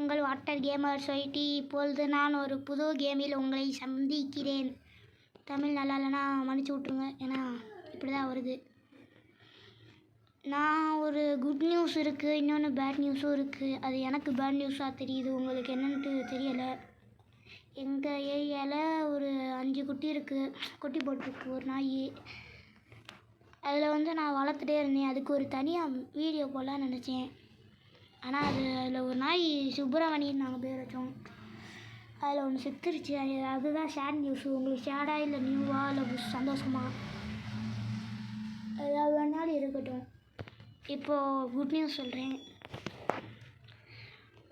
உங்கள் water gamer society. இப்பொழுது நான் ஒரு புது கேமில் உங்களை சந்திக்கிறேன். தமிழ் நல்லா இல்லைனா மன்னிச்சு விட்ருங்க, ஏன்னா இப்படி தான் வருது. நான் ஒரு குட் நியூஸ் இருக்குது, இன்னொன்று பேட் நியூஸும் இருக்குது. அது எனக்கு பேட் நியூஸாக தெரியுது, உங்களுக்கு என்னன்ட்டு தெரியலை. எங்கள் ஏரியாவில் ஒரு 5 குட்டி இருக்குது, குட்டி போட்டிருக்கு ஒரு நாய். அதில் நான் வளர்த்துட்டே இருந்தேன். அதுக்கு ஒரு தனியாக வீடியோ போடலான்னு நினச்சேன். ஆனால் அதில் ஒரு நாய் சுப்பிரமணியன் நாங்கள் பேர் வச்சோம். அதில் ஒன்று செத்துருச்சு. அதுதான் சேட் நியூஸு. உங்களுக்கு சேடாக இல்லை நியூவா இல்லை சந்தோஷமா ஏதாவது வேணாலும் இருக்கட்டும். இப்போது குட் நியூஸ் சொல்கிறேன்.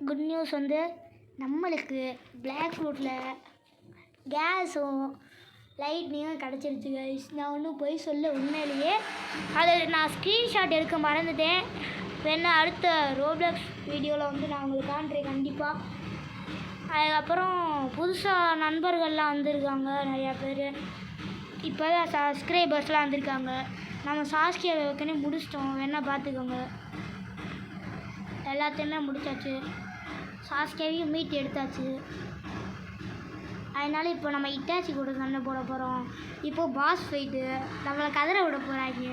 குட் நியூஸ் நம்மளுக்கு பிளாக் ஃப்ரூட்டில் கேஸும் லைட்னியும் கிடச்சிருச்சு கைஸ். நான் ஒன்றும் போய் சொல்ல, உண்மையிலேயே அதில் நான் ஸ்க்ரீன்ஷாட் எடுக்க மறந்துட்டேன். வேணா அடுத்த ரோப்ளாக்ஸ் வீடியோவில் நான் உங்களுக்கு காண்றேன் கண்டிப்பாக. அதுக்கப்புறம் புதுசாக நண்பர்கள்லாம் வந்திருக்காங்க நிறையா பேர். இப்போ தான் சப்ஸ்கிரைபர்ஸ்லாம் வந்திருக்காங்க. நம்ம சாஸ்கியை ஏற்கனவே முடிச்சிட்டோம், வேணால் பார்த்துக்கோங்க. எல்லாத்தையுமே முடிச்சாச்சு, சாஸ்கியாவையும் மீட் எடுத்தாச்சு. அதனால இப்போ நம்ம இட்டாச்சி கூட சண்டை போட போகிறோம். இப்போது பாஸ் ஃபைட்டு நம்மளை கதற விட போகிறாங்க.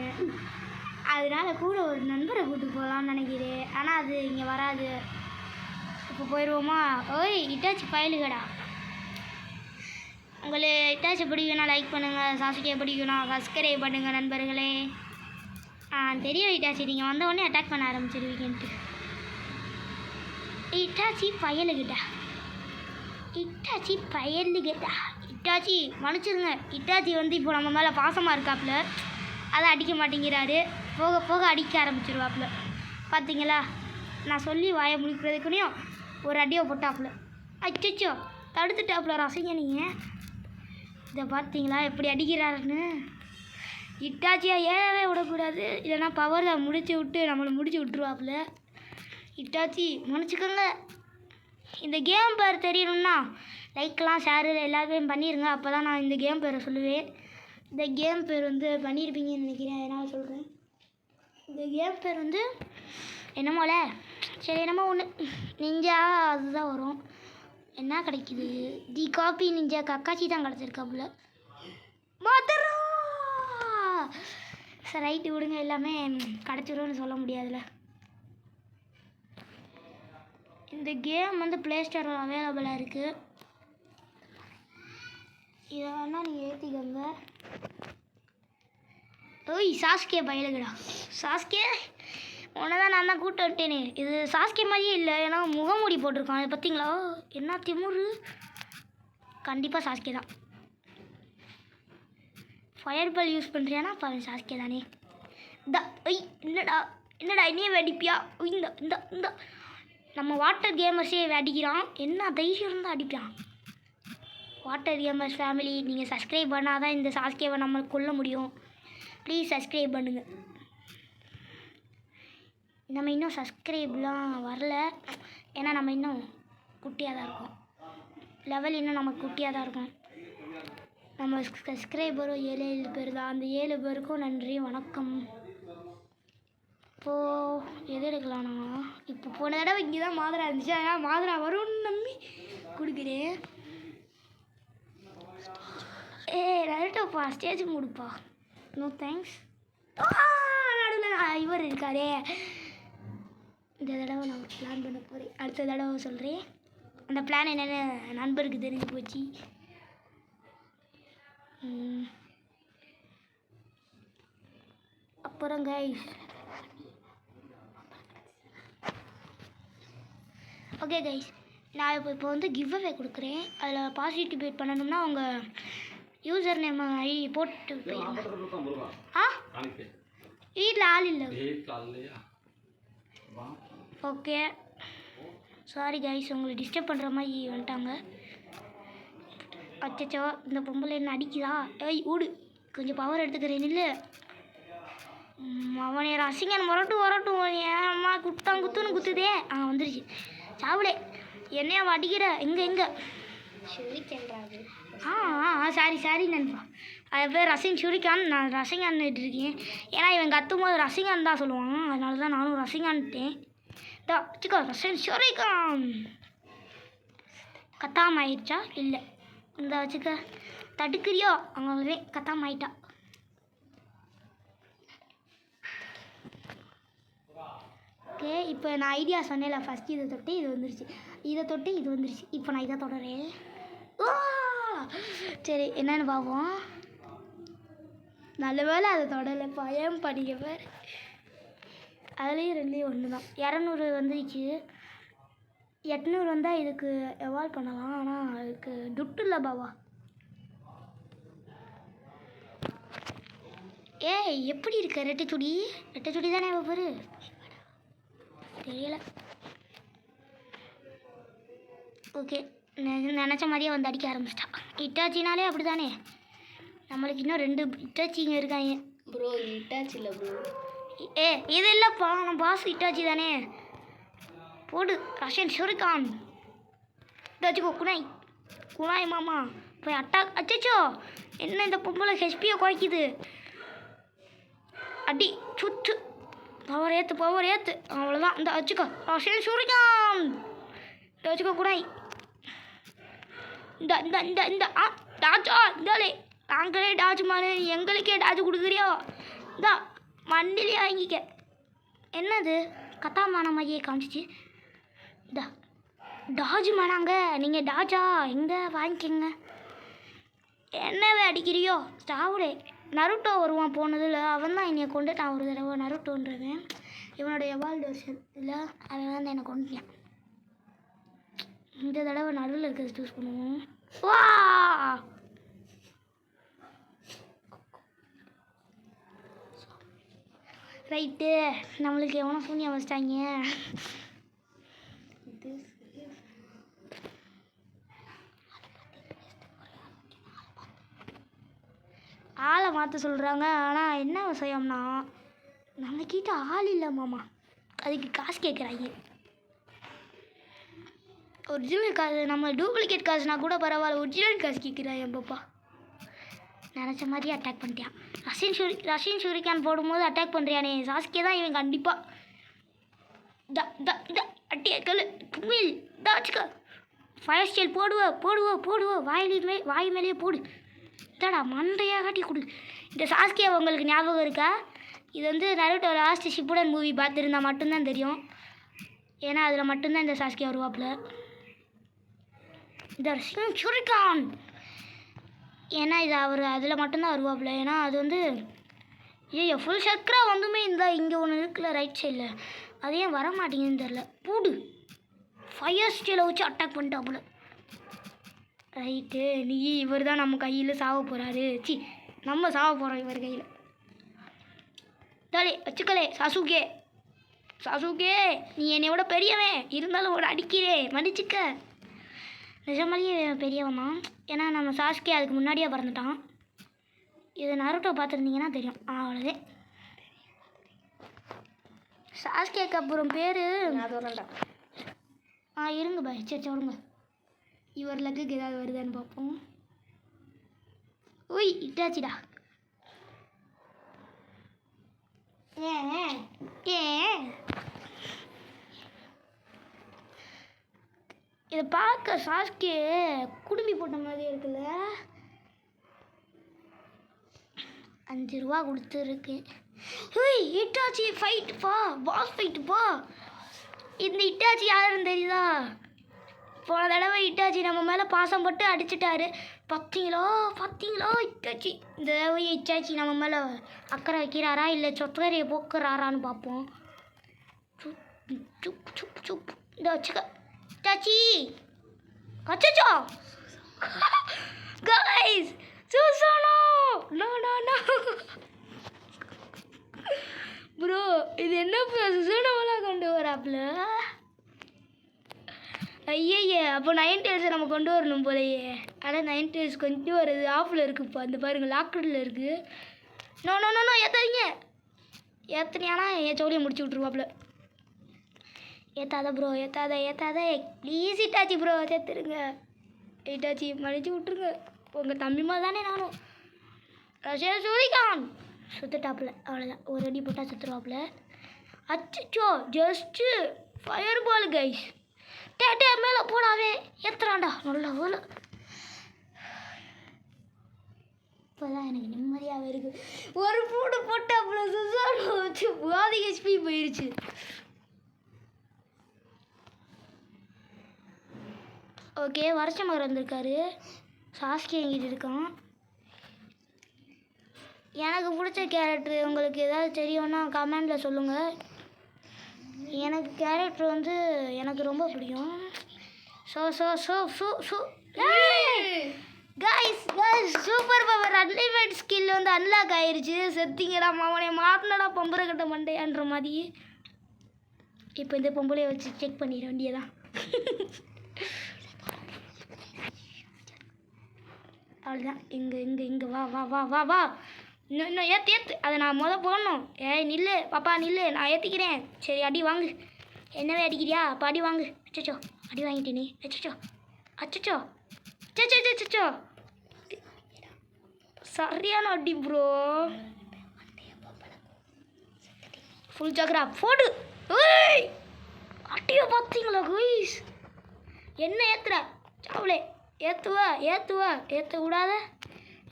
அதனால் கூட ஒரு நண்பரை கூப்பிட்டு போகலான்னு நினைக்கிறேன். ஆனால் அது இங்கே வராது. இப்போ போயிடுவோமா? ஓய் இட்டாச்சி ஃபைலுகடா. உங்களுக்கு இட்டாச்சி பிடிக்குன்னா லைக் பண்ணுங்கள், சாஸ்கியை பிடிக்குன்னா சப்ஸ்கிரைப் பண்ணுங்கள் நண்பர்களே. தெரியும் இட்டாச்சி நீங்கள் வந்தவுடனே அட்டாக் பண்ண ஆரம்பிச்சிருவீங்கன்ட்டு. இட்டாச்சி பயலுகிட்டா, இட்டாச்சி பயலுகிட்டா. இட்டாச்சி மன்னிச்சிருங்க. இட்டாச்சி இப்போ நம்ம மேலே பாசமாக இருக்காப்புல, அதை அடிக்க மாட்டேங்கிறாரு. போக போக அடிக்க ஆரம்பிச்சிருவாப்புல. பார்த்தீங்களா, நான் சொல்லி வாயை முடிக்கிறதுக்குனையும் ஒரு அடியை போட்டாப்புல. அச்சோ தடுத்துட்டாப்புல ரசிங்க. நீங்கள் இதை பார்த்தீங்களா எப்படி அடிக்கிறாருன்னு? இட்டாச்சியாக ஏறவே விடக்கூடாது, இல்லைனா பவர் தான் முடிச்சு விட்டு நம்மளை முடிச்சு விட்டுருவாப்புல. இட்டாச்சி மன்னிச்சுக்கோங்க. இந்த கேம் பேர் தெரியணும்னா லைக்லாம் ஷேரு எல்லாருமே பண்ணிடுங்க. அப்போ தான் நான் இந்த கேம் பேரை சொல்லுவேன். இந்த கேம் பேர் பண்ணியிருப்பீங்கன்னு நினைக்கிறேன், அதனால் சொல்கிறேன். இந்த கேம் பேர் என்னமோல சரி என்னமோ ஒன்று நிஞ்சா அதுதான் வரும். என்ன கிடைக்குது? தி காப்பி நிஞ்சா கக்காச்சி தான் கிடச்சிருக்காப்புல. மாத்திரா சரி ரைட்டு விடுங்க, எல்லாமே கிடச்சிரும்னு சொல்ல முடியாதுல்ல. இந்த கேம் ப்ளே ஸ்டோரில் அவைலபிளாக இருக்குது. இதை வேணால் நீங்கள் ஏற்றிக்கோங்க. ஓய் சாஸ்கியா பயலுங்கடா. சாஸ்கியா உன்னை தான் நான் தான் கூப்பிட்டு வந்துட்டேனே. இது சாஸ்கியா மாதிரியே இல்லை, ஏன்னா முகமூடி போட்டிருக்கான். அது பார்த்தீங்களா என்ன திமுரு? கண்டிப்பாக சாஸ்கியா தான். ஃபயர் பால் யூஸ் பண்ணுறியானா சாஸ்கியா தானே. ஒய் என்னடா என்னடா என்னையே வெடிப்பியா? இந்த இந்த இந்த நம்ம வாட்டர் கேமர்ஸே அடிக்கிறான். என்ன தைரியம் இருந்தால் அடிக்கிறான். வாட்டர் கேமர்ஸ் ஃபேமிலி, நீங்கள் சப்ஸ்கிரைப் பண்ணால் தான் இந்த சாஸ்கியாவை நம்ம கொல்ல முடியும். ப்ளீஸ் சப்ஸ்கிரைப் பண்ணுங்கள். நம்ம இன்னும் சப்ஸ்கிரைப்லாம் வரல, ஏன்னா நம்ம இன்னும் குட்டியாக தான் இருக்கோம். லெவல் இன்னும் நம்ம குட்டியாக தான் இருக்கும். நம்ம சப்ஸ்கிரைபரும் 7 பேர் தான். அந்த 7 பேருக்கும் நன்றி வணக்கம். இப்போது எது எடுக்கலாம்னா, இப்போ போன தடவை இங்கே தான் மாதிரா இருந்துச்சு, அதனால் மாதிரா வரும்னு நம்பி கொடுக்குறேன். நருட்டோப்பா ஸ்டேஜுக்கு கொடுப்பா. No thanks. நடுவில் இவர் இருக்காரே. இந்த தடவை நான் ஒரு பிளான் பண்ண போகிறேன், அடுத்த தடவை சொல்கிறேன். அந்த பிளான் என்னென்னு நண்பருக்கு தெரிஞ்சு போச்சு. அப்புறம் கைஸ் ஓகே கைஸ், நான் இப்போ கிவ் அவே கொடுக்குறேன். அதில் பார்ட்டிசிபேட் பண்ணணும்னா உங்கள் யூசர் நேம் ஐடி போட்டு போயிருங்க. வீட்டில் ஆள் இல்லை. ஓகே சாரி கைஸ், உங்களை டிஸ்டர்ப் பண்ணுற மாதிரி வந்துட்டாங்க. அச்சச்சோ இந்த பொம்பளை என்ன அடிக்குதா? ஏய் ஊடு, கொஞ்சம் பவர் எடுத்துக்கிறேன் இல்லை. அவனே ரசிகன் வரட்டும் ஏம்மா குத்துன்னு குத்துதே. வந்துருச்சு சாவுளே. என்னையா அடிக்கிற? எங்கே சாரி நண்பா. அது பேர் ரசிகான். நான் ரசிகான் இருக்கேன், ஏன்னா இவன் கத்தும் போது ரசிகான் தான் சொல்லுவான், அதனால தான் நானும் ரசிகான்ட்டேன். சிக்கோ ரசிகன் ஷுரிகான் கத்தாம ஆயிடுச்சா? இல்லை, இந்த வச்சுக்க தடுக்கிறியோ அவங்களே கத்தாம ஆயிட்டா. ஓகே, இப்போ நான் ஐடியா சொன்னேன்ல, ஃபஸ்ட்டு இதை தொட்டு இது வந்துருச்சு, இதை தொட்டு இது வந்துருச்சு. இப்போ நான் இதை தொடரேன். சரி, என்னென்னு பார்ப்போம். நல்ல வேலை அதை தொடலை, பயம் படிக்கவர். அதுலேயும் ரெண்டுலேயும் ஒன்று தான். 200 வந்துருச்சு. 800 வந்தால் இதுக்கு எவால்வ் பண்ணலாம். ஆனால் அதுக்கு துட்டு இல்லை பாவா. ஏய், எப்படி இருக்க ரெட்டைச்சுடி? ரெட்டைச்சுடி தானே பாரு, தெரியல. ஓகே, நினச்ச மாதிரியே வந்து அடிக்க ஆரம்பிச்சிட்டா. இட்டாச்சினாலே அப்படி தானே, நம்மளுக்கு இன்னும் 2 இட்டாச்சிங்க இருக்காங்க. ப்ரோ இட்டாச்சி இல்லை ப்ரோ. இது இல்லைப்பா, நம்ம பாஸ் இட்டாச்சி தானே. போடு ரஷன் ஷுரிகான். இட்டாச்சிக்கோ குனாய் குனாய் மாமா போய் அட்டாக். அச்சோ, என்ன இந்த பொம்பளை ஹெச்பியை குறைக்குது. அடி சுத்து, பவர் ஏற்று. அவ்வளோதான். இந்த வச்சுக்கோ ரஷன் ஷுரிகான். இந்த வச்சுக்கோ குனாய். இந்த இந்த இந்த இந்த டாச்சா இந்தாலே, நாங்களே டாச்சு மாதிரி எங்களுக்கே டாச்சு கொடுக்குறியோ? இந்தா மண்டிலே வாங்கிக்க. என்னது கத்தாமான மாதிரியே காமிச்சிச்சு. இந்தா டாஜு மானாங்க, நீங்கள் டாஜா எங்கே வாங்கிக்கங்க. என்னவே அடிக்கிறியோ ஸ்டாவுடே. நருட்டோ வருவான் போனதில், அவன் தான் என்னை கொண்டுட்டான் ஒரு தடவை. நருட்டோன்றவன் இவனோட எவால்டு வருஷன் இல்லை, அவன் வந்து என்னை கொண்டுட்டான். இந்த தடவை நடுவில் இருக்கிறது சூஸ் பண்ணுவோம். வா ரைட்டு, நம்மளுக்கு எவனோ சூன்யம் வச்சிட்டாங்க. ஆளை மாற்ற சொல்கிறாங்க. ஆனால் என்ன விஷயம்னா, நம்மக்கிட்ட ஆள் இல்லை மாமா, அதுக்கு காசு கேட்குறாங்க. ஒரிஜினல் காசு, நம்ம டூப்ளிகேட் காசுனா கூட பரவாயில்ல, ஒரிஜினல் காசு கேட்குறான் என் பாப்பா. நினச்ச மாதிரி அட்டாக் பண்ணிட்டான். ரஷின் ஷூரிகான் போடும்போது அட்டாக் பண்ணுறியானே, சாஸ்கே தான் இவன் கண்டிப்பாக. அட்டிய கல் குமிழ் தாச்சுக்க. ஃபயர் ஸ்டைல் போடுவோம். வாய் மேலேயே போடு. இதாடா மண்டையாக காட்டி கொடு. இந்த சாஸ்கே உங்களுக்கு ஞாபகம் இருக்கா? இது வந்து நருட்டோ லாஸ்ட் ஷிப்புடன் மூவி பார்த்துருந்தா மட்டும்தான் தெரியும். ஏன்னா அதில் மட்டும்தான் இந்த சாஸ்கே வருவாப்புல. இந்த ரஷின் ஷூரிகான் ஏன்னா இது அவர் அதில் மட்டும்தான் வருவாப்புல. ஏன்னா அது வந்து ஐயோ ஃபுல் சக்கரா வந்துமே இந்த இங்கே ஒன்று இருக்குல்ல ரைட் சைடில், அது ஏன் வர மாட்டேங்குதுன்னு தெரில. பூடு ஃபயர் ஸ்டைலை வச்சு அட்டாக் பண்ணிட்டாப்புல. ரைட்டு, நீ இவர் தான் நம்ம கையில் சாவ போகிறாரு. நம்ம சாவ போகிறோம் இவர் கையில். தாலே வச்சுக்கலே சாசுகே நீ என்னை விட பெரியவன், இருந்தாலும் ஒரு அடிக்கிறேன் மன்னிச்சுக்க. நிஜமாலேயே பெரியவன் தான், ஏன்னா நம்ம சாஸ்கே அதுக்கு முன்னாடியே பிறந்துட்டான். இது நருட்டோ பார்த்துருந்தீங்கன்னா தெரியும். அவ்வளோதே. சாஸ்கேக்கு அப்புறம் பேர் இருங்க பாய். சரி சொல்லுங்க, இவர் லக்குக்கு ஏதாவது வருதான்னு பார்ப்போம். ஓய் இட்டாச்சிடா. ஏன் இதை பார்க்க சாஸ்கே குடுமி போட்ட மாதிரி இருக்குல்ல. 5 ரூபா கொடுத்துருக்கு. ஹேய் இட்டாச்சி ஃபைட்டுப்பா, பாஸ் ஃபைட்டுப்பா. இந்த இட்டாச்சி யாருன்னு தெரியுதா? போன தடவை இட்டாச்சி நம்ம மேலே பாசம் போட்டு அடிச்சிட்டாரு. பார்த்தீங்களா இட்டாச்சி. இந்த தடவை இட்டாச்சி நம்ம மேலே அக்கறை வைக்கிறாரா இல்லை சொத்தரையை போக்குறாரான்னு பார்ப்போம். சுப் இந்த வச்சுக்க இட்டாச்சி. அச்சோ கைஸ், சூசானோ நோ ப்ரோ, இது என்ன சுசானோவெல்லாம் கொண்டு வராப்புல. ஐயே, அப்போ 9 டேல்ஸை நம்ம கொண்டு வரணும் போலையே. ஆனால் 9 டேல்ஸ் கொண்டு வரது ஆஃபில் இருக்குப்பா. அந்த பாருங்கள் லாக்டவுனில் இருக்குது. நோ ஏற்றாதீங்க. ஏற்றினியானா என் சோழியை முடிச்சு விட்ருவாப்புல. ஏற்றாத ப்ரோ, ஏற்றாத ப்ளீஸ் இட்டாச்சி ப்ரோ, சேர்த்துருங்க. இட்டாச்சி மன்னிச்சு விட்ருங்க, உங்கள் தம்பிமா தானே நானும். ரஷின் ஷூரிகான் சுற்றுட்டாப்புல. அவ்வளோதான், ஒரு அடி போட்டால் சுற்றுவாப்புல. அச்சோ ஜஸ்ட்டு ஃபயர் பால் கைஸ். டே மேலே போடாவே. ஏத்துறான்டா நல்ல வேலை. இப்போதான் எனக்கு நிம்மதியாகவே இருக்கு. ஒரு பூண்டு போட்டு அவ்வளோ சுசாடு வச்சு பாதி ஹெச்பி போயிடுச்சு. ஓகே வருஷ மகர் வந்திருக்காரு. சாஸ்கி எங்கிட்ட இருக்கான். எனக்கு பிடிச்ச கேரக்டர் உங்களுக்கு ஏதாவது தெரியும்னா கமெண்டில் சொல்லுங்கள். எனக்கு கேரக்டர் வந்து எனக்கு ரொம்ப பிடிக்கும். So so so so so guys super power unlimit skill வந்து அன்லாக் ஆயிடுச்சு. செத்திங்கடா மாவனே மாட்டினடா பொம்பரை கட்ட மண்டையான்ற மாதிரி. இப்போ இந்த பொம்பளையை வச்சு செக் பண்ணிட வேண்டியதான். அவ்வளோதான். இங்கே வா வா வா வா வா. இன்னும் ஏற்று அதை நான் போடணும். ஏய் நில்லு பாப்பா நில்லு, நான் ஏற்றிக்கிறேன். சரி அடி வாங்கு. என்னவே அடிக்கிறியா? அப்போ அடி வாங்கு. அச்சச்சோ அடி வாங்கிட்டேனே. அச்சச்சோ அச்சச்சோ அச்சச்சோ சரியான அடி ப்ரோ. ஃபுல் ஜாக்ரா போடு. ஏய் அடியை பார்த்தீங்களா கைஸ்? என்ன ஏற்றுற சாவலே? ஏற்ற விடாத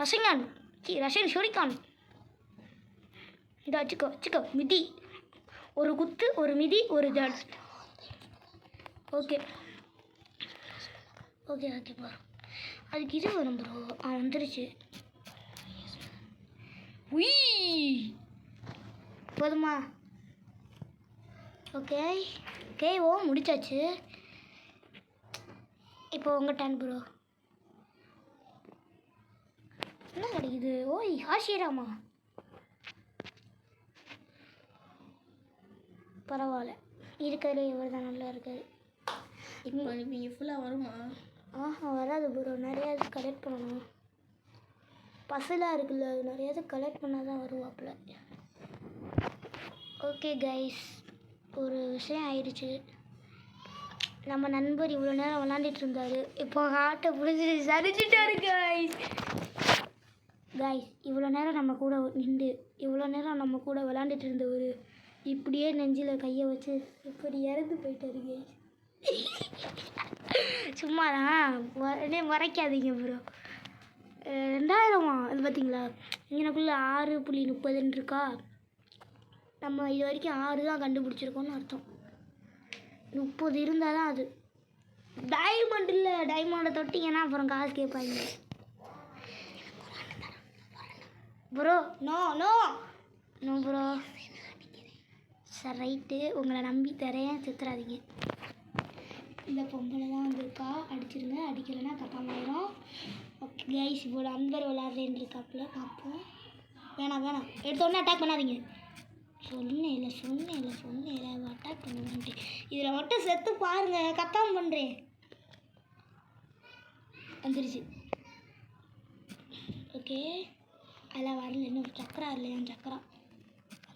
ரசிங்கான் ரசிகன் ஷோரிக்கான். இந்த வச்சுக்கோ மிதி. ஒரு குத்து ஒரு மிதி ஒரு ஜாட். Okay bro. அதுக்கு இது வரும் ப்ரோ. வந்துருச்சு. போதுமா? ஓகே ஓ முடிச்சாச்சு. இப்போ உங்கள் டர்ன் ப்ரோ. என்ன கிடைக்குது? ஓய் ஹாஷிராமா பரவாயில்ல. இருக்கிறதுல இவர் தான் நல்லா இருக்காது. இப்போ நீங்கள் ஃபுல்லாக வருமா? வராது ப்ரோ. நிறையா இது கலெக்ட் பண்ணணும். பசலாக இருக்குல்ல, அது நிறையா இது கலெக்ட் பண்ணால் தான் வருவாப்பில். ஓகே கைஸ் ஒரு விஷயம் ஆயிடுச்சு. நம்ம நண்பர் இவ்வளோ நேரம் விளாண்டுட்டு இருந்தார். இப்போ ஹார்ட்டை பிடிச்சி சரிச்சிட்டாரு கைஸ். இவ்வளோ நேரம் நம்ம கூட நின்று இவ்வளோ நேரம் நம்ம கூட விளாண்டுட்டு இருந்தவர் இப்படியே நெஞ்சில் கையை வச்சு இப்படி இறந்து போயிட்டாரு கைஸ். சும்மா தான் உடனே மறைக்காதீங்க ப்ரோ. 2000 அது பார்த்தீங்களா? எனக்குள்ளே 6.30 இருக்கா. நம்ம இது வரைக்கும் 6 தான் கண்டுபிடிச்சிருக்கோன்னு அர்த்தம். 30 இருந்தால் தான் அது டைமண்ட். இல்லை டைமண்டை தொட்டிங்கன்னா அப்புறம் காசு கேட்பாங்க ப்ரோ. No bro. சரி ரைட்டு, உங்களை நம்பி தரேன், சித்துறாதீங்க. இந்த பொம்பளை தான் வந்திருக்கா. அடிச்சிருங்க, அடிக்கலைன்னா கட்டாமாயிரும். ஓகே கைஸ் இவ்வளோ அன்பர் விளாட்றேன்னு இருக்காப்புல பார்ப்போம். வேணாம் எடுத்தோடனே அட்டாக் பண்ணாதீங்க. சொன்னேன் அட்டாக் பண்ணுவேன்ட்டு. இதில் மட்டும் செத்து பாருங்கள், கத்தாம பண்ணுறேன். வந்துருச்சு. ஓகே அதெல்லாம் வரல. இன்னும் சக்கரா இல்லையா? சக்கரா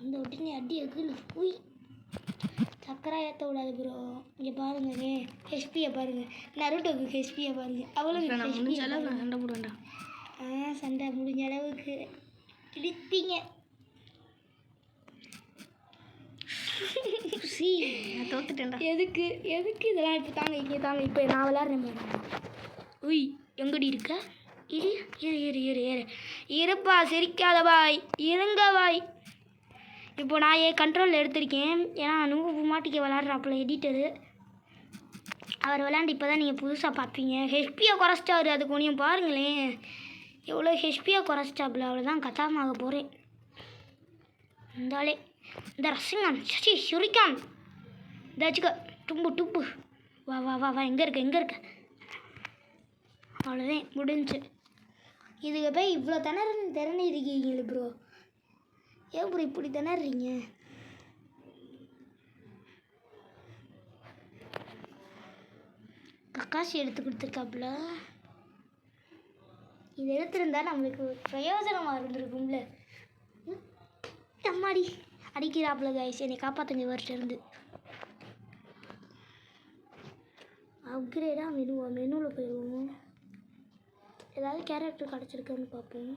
அந்த உடனே அடி எகுல போய் சக்கரா ஏற்ற விடாது ப்ரோ. இங்கே பாருங்க ஹெச்பியை பாருங்கள். நருட்டோக்கு ஹெச்பியை பாருங்கள். அவ்வளோ சண்டை போடுவேன்டா. சண்டை முடிஞ்ச அளவுக்கு இடித்தீங்க. நான் தோத்துட்டேன்டா. எதுக்கு இதெல்லாம் இப்போ தாங்க. இப்போ நான் விளாட்றேன் பாருங்க. உய் எங்கடி இருக்க? இருப்பா சிரிக்காத பாய், இருங்க பாய். இப்போ நான் என் கண்ட்ரோலில் எடுத்திருக்கேன். ஏன்னா நூறு மாட்டிக்க விளாட்றாப்புல எடிட்டரு. அவர் விளாண்டு இப்போ தான் நீங்கள் புதுசாக பார்ப்பீங்க. ஹெச்பியை குறைச்சிட்டாரு. அது கொஞ்சம் பாருங்களேன், எவ்வளோ ஹெச்பியை குறைச்சிட்டாப்புல. அவ்வளோதான் கத்தாமாக போகிறேன். இருந்தாலே இந்த ரசிங்கான் சசி சுரிக்கான் இந்த வச்சுக்க. டுப்பு வா எங்கே இருக்க? அவ்வளோதான் முடிஞ்சு. இதுக்கு போய் இவ்வளோ திறனை இருக்கீங்களே ப்ரோ. ஏன் ப்ரோ இப்படி திணறீங்க? கக்காசி எடுத்து கொடுத்துருக்காப்புல. இது எடுத்துருந்தா நம்மளுக்கு பிரயோஜனமாக இருந்திருக்கும்ல. அம்மாடி அடிக்கிறாப்புல கைஸ். என்னை காப்பாற்றுங்க வருஷம். அப்கிரேடாக மெனுவில் போயிடுவோம். ஏதாவது கேரக்டர் கிடச்சிருக்கான்னு பார்ப்போம்.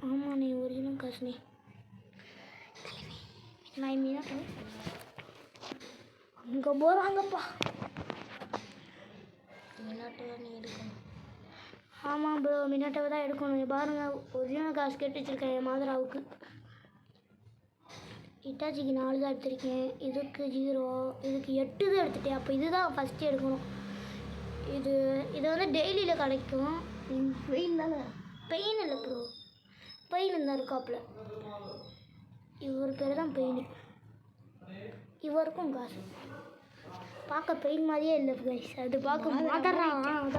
ஆமாண்ணே ஒரிஜினல் காசுண்ணே. நான் மீனா அங்கே போகிறாங்கப்பா. மினாட்டோ நீ எடுக்கணும். ஆமாம் ப்ரோ, மினாட்டோவை தான் எடுக்கணும். இங்க பாருங்க, ஒரிஜினல் காசு கேட்டு வச்சுருக்கேன் என் மாதராவுக்கு. இட்டாச்சிக்கு 4 தான் எடுத்திருக்கேன், இதுக்கு 0, இதுக்கு 8 தான் எடுத்துட்டேன். அப்போ இதுதான் ஃபஸ்ட்டு எடுக்கணும். இது வந்து டெய்லியில் கிடைக்கும். வெயில் தானே. பெயின் இல்லை ப்ரோ, பெயின் இருந்தால் இருக்காப்புல. இவர் பேர் தான் பெயின். இவருக்கும் காசு பார்க்க பெயின் மாதிரியே இல்லை கைஸ். அது பார்க்க மாதரா,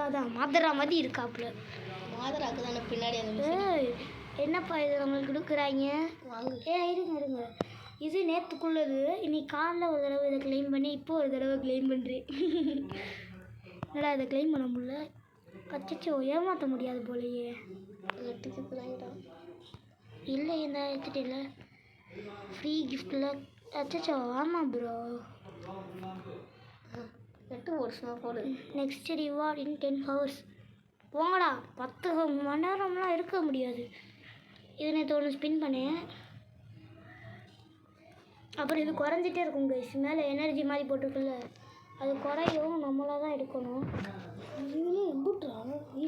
அதான் மாதரா மாதிரி இருக்காப்புல. மாதராக்கு தானே பின்னாடி அந்த என்னப்பா இது நம்மளுக்கு கொடுக்குறாங்க? வாங்க. இருங்க. இது நேற்றுக்குள்ளது. இன்னைக்கு காலைல ஒரு தடவை இதை க்ளைம் பண்ணி இப்போ ஒரு தடவை க்ளைம் பண்ணுறேன். என்னடா இதை க்ளைம் பண்ண முடியல? அச்சோ, ஏமாற்ற முடியாது போலையே. இல்லை இந்த எடுத்துட்டு இல்லை ஃப்ரீ கிஃப்டில். அச்சோ ஆமாம் ப்ரோ. 8 வருஷமாக போடு. நெக்ஸ்ட் ரிவார்ட் இன் 10 hours. போங்கடா, 10 மணி நேரம்லாம் இருக்க முடியாது. இது நேற்று ஒன்று ஸ்பின் பண்ணேன். அப்புறம் இது குறைஞ்சிட்டே இருக்கும் கைஸ். மேலே எனர்ஜி மாதிரி போட்டிருக்குல்ல, அது குறையும். நம்மளாக தான் எடுக்கணும்.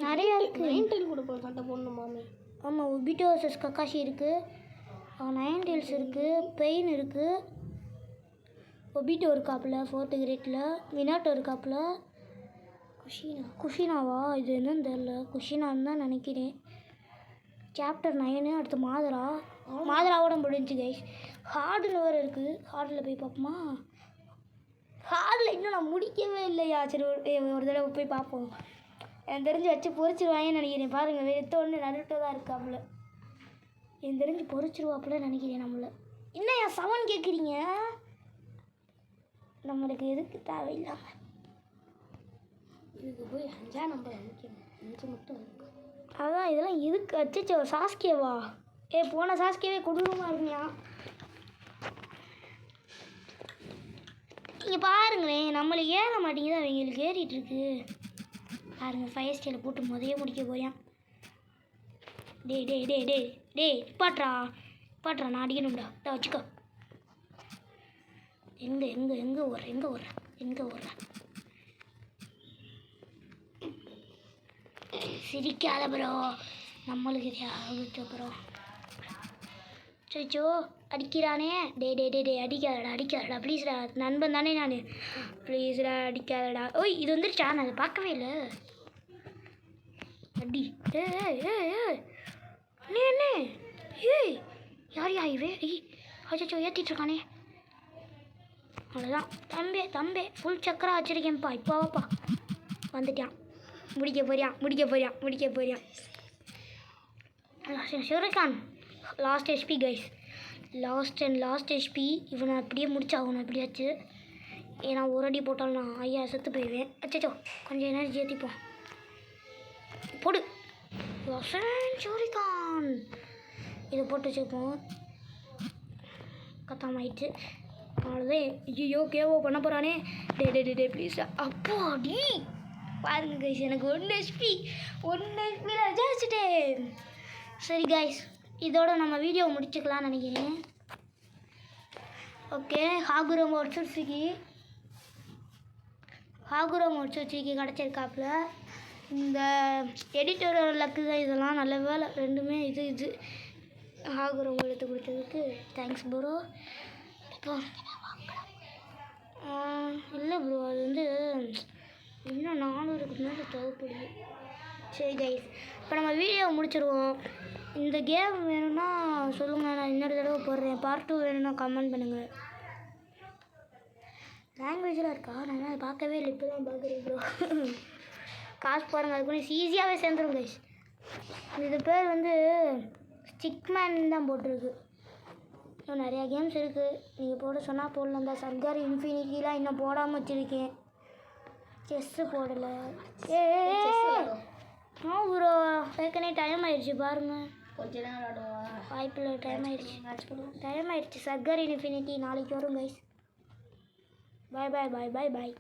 நிறையா இருக்குது. 9 கூட போய் சண்டை போடணும் மாமி. ஆமாம், ஒபிட்டோ வர்சஸ் கக்காஷி இருக்குது, 9 tails இருக்குது, பெயின் இருக்குது, ஒபிட்டோ இருக்காப்புல 4th கிரேட்டில், மினாட்டோ இருக்காப்புல, குஷினாவா இது என்னன்னு தெரில, குஷினான்னு தான் நினைக்கிறேன். சாப்டர் 9 அடுத்து மாதராவோட முடிஞ்சு கைஸ். ஹார்டுன்னு வேறு இருக்குது. ஹார்டில் போய் பார்ப்போமா? ஹார்டில் இன்னும் நான் முடிக்கவே இல்லையா. சரி ஒரு தடவை போய் பார்ப்போம். எனக்கு தெரிஞ்சு வச்சு பொறிச்சிருவாங்கன்னு நினைக்கிறேன். பாருங்கள், எடுத்தோடனே நடுட்டோ தான் இருக்காப்புல. எனக்கு தெரிஞ்சு பொறிச்சிருவாப்புல நினைக்கிறேன் நம்மளை. என்ன என் சவன் கேட்குறீங்க? நம்மளுக்கு எதுக்கு தேவையில்லாமல் இதுக்கு போய் 5 நம்பர் அனுப்பிக்கணும். 5 மட்டும் இருக்கு. அதான் இதெல்லாம் எதுக்கு? அச்சோ, சாஸ்கேவா? போன சாஸ்கேவே கொடூரமாக இருக்குயா. நீங்கள் பாருங்களேன், நம்மளுக்கு ஏற மாட்டேங்குது, அவங்களுக்கு ஏறிட்டு இருக்கு. பாருங்க, 5 ஸ்டைலில் போட்டு முதலே முடிக்க போறியான். டேய் பாட்றா நான் அடிக்கணும்டா. வச்சுக்கோ. எங்கே ஓடுற சிரிக்காத ப்ரோ, நம்மளுக்கு ஆகுது ப்ரோ. சோ அடிக்கிறானே. டே அடிக்காதடா ப்ளீஸ்டா, நண்பன் தானே நான். ப்ளீஸ்டா அடிக்காதடா. ஓய், இது வந்துருச்சா? நான் அதை பார்க்கவே இல்லை. அடி. என்ன ஏய் யார் இவே? அச்சோ, ஏற்றிட்டுருக்கானே. அவ்வளோதான். தம்பே ஃபுல் சக்கரா வச்சுருக்கேன்ப்பா. இப்போ வாப்பா. வந்துட்டான். முடிக்க போறியான். ஷுரகான் last HP guys. Last HP. இவனை அப்படியே முடிச்சாகணும் எப்படியாச்சு. ஏன்னா ஒரு அடி போட்டாலும் நான் ஐயா செத்து போயிடுவேன். அச்சோ, கொஞ்சம் எனர்ஜி ஏற்றிப்போம். போடு ஷுரகான். இதை போட்டு வச்சுப்போம். கத்தாமாயிடுச்சு. அவ்வளோதான். ஐயோ, கேவோ பண்ண போகிறானே. டே ப்ளீஸ். அப்பாடி பாருங்க கைஸ், எனக்கு 1 ஹெச்பியில் ஜெயிச்சிட்டேன். சரி கைஸ், இதோட நம்ம வீடியோ முடிச்சுக்கலாம்னு நினைக்கிறேன். ஓகே, ஹாகுரோ மோட்சுட்சுகி கிடச்சிருக்காப்புல. இந்த எடிட்டோரியல் லக்கு தான் இதெல்லாம். நல்ல வேலை ரெண்டுமே இது ஹாகுரோ எடுத்து கொடுத்ததுக்கு தேங்க்ஸ் ப்ரோ. இப்போ இல்லை ப்ரோ, அது வந்து இன்னும் 400க்கு மேலே தேவைப்படுது. சரி கைஸ், இப்போ நம்ம வீடியோ முடிச்சிடுவோம். இந்த கேம் வேணும்னா சொல்லுங்கள், நான் இன்னொரு தடவை போடுறேன். பார்ட் 2 வேணும்னா கமெண்ட் பண்ணுங்கள். லாங்குவேஜெலாம் இருக்கா? நான் அதை பார்க்கவே இல்லை, இப்போ தான் பார்க்குறேன் ப்ரோ. காசு பாருங்கள், அது கொஞ்சம் ஈஸியாகவே சேர்ந்துடும் கைஸ். இது பேர் வந்து ஸ்டிக்மேன் தான் போட்டிருக்கு. இன்னும் நிறையா கேம்ஸ் இருக்குது, நீங்கள் போட சொன்னால் போடலாம். தான் சர்கார் இன்ஃபினிட்டிலாம் இன்னும் போடாமல் வச்சுருக்கேன். செஸ்ஸு போடலை. ப்ரோ, ஏற்கனவே டைம் ஆயிடுச்சு பாருங்கள். கொஞ்ச நேரம் விளாடுவா. வாய்ப்பில்லை, டைம் ஆயிடுச்சு. சர்கார் இன்ஃபினிட்டி நாளைக்கு வரும் கைஸ். பாய்.